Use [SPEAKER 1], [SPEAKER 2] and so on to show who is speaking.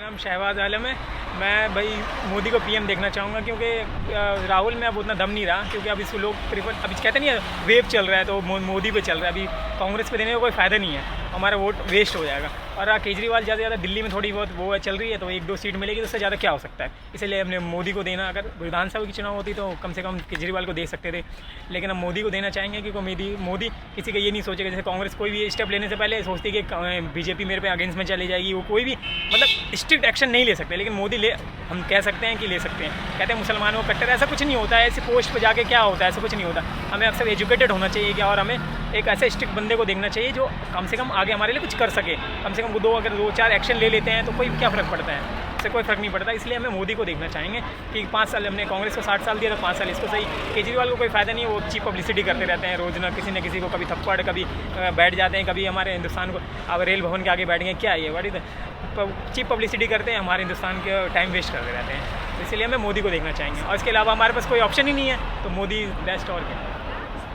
[SPEAKER 1] नाम शहबाज आलम है। मैं भाई मोदी को पीएम देखना चाहूँगा, क्योंकि राहुल में अब उतना दम नहीं रहा, क्योंकि अब इसको लोग प्रीफर, अभी कहते नहीं है वेव चल रहा है तो मोदी पे चल रहा है। अभी कांग्रेस पे देने का कोई फ़ायदा नहीं है, हमारा वोट वेस्ट हो जाएगा। और केजरीवाल ज़्यादा से ज़्यादा दिल्ली में थोड़ी बहुत वो चल रही है, तो 1-2 सीट मिलेगी, तो उससे ज़्यादा क्या हो सकता है। इसलिए हमने मोदी को देना, अगर विधानसभा की चुनाव होती तो कम से कम केजरीवाल को दे सकते थे, लेकिन हम मोदी को देना चाहेंगे, क्योंकि मोदी किसी का ये नहीं सोचेगा। जैसे कांग्रेस कोई भी स्टेप लेने से पहले सोचती है कि बीजेपी मेरे पे अगेंस्ट में चली जाएगी, वो कोई भी मतलब स्ट्रिक्ट एक्शन नहीं ले सकते, लेकिन मोदी हम कह सकते हैं कि ले सकते हैं। कहते हैं मुसलमानों को कट्टर, ऐसा कुछ नहीं होता है। ऐसे पोस्ट पर जाके क्या होता है, ऐसा कुछ नहीं होता। हमें अक्सर एजुकेटेड होना चाहिए क्या, और हमें एक ऐसे स्ट्रिक्ट बंदे को देखना चाहिए जो कम से कम आगे हमारे लिए कुछ कर सके। कम से कम अगर 2-4 एक्शन ले लेते हैं तो कोई क्या फ़र्क पड़ता है, इससे कोई फ़र्क नहीं पड़ता। इसलिए हमें मोदी को देखना चाहेंगे कि 5 साल हमने कांग्रेस को 60 साल दिया, तो 5 साल इसको सही। केजरीवाल को कोई फ़ायदा नहीं है, वो चीप पब्लिसिटी करते रहते हैं रोज़, ना किसी को कभी थप्पड़, कभी बैठ जाते हैं, कभी हमारे हिंदुस्तान को अब रेल भवन के आगे बैठ गए, क्या ये बड़ी चीप पब्लिसिटी करते हैं, हमारे हिंदुस्तान के टाइम वेस्ट करते रहते हैं। इसलिए हमें मोदी को देखना चाहेंगे, और इसके अलावा हमारे पास कोई ऑप्शन ही नहीं है, तो मोदी बेस्ट और क्या।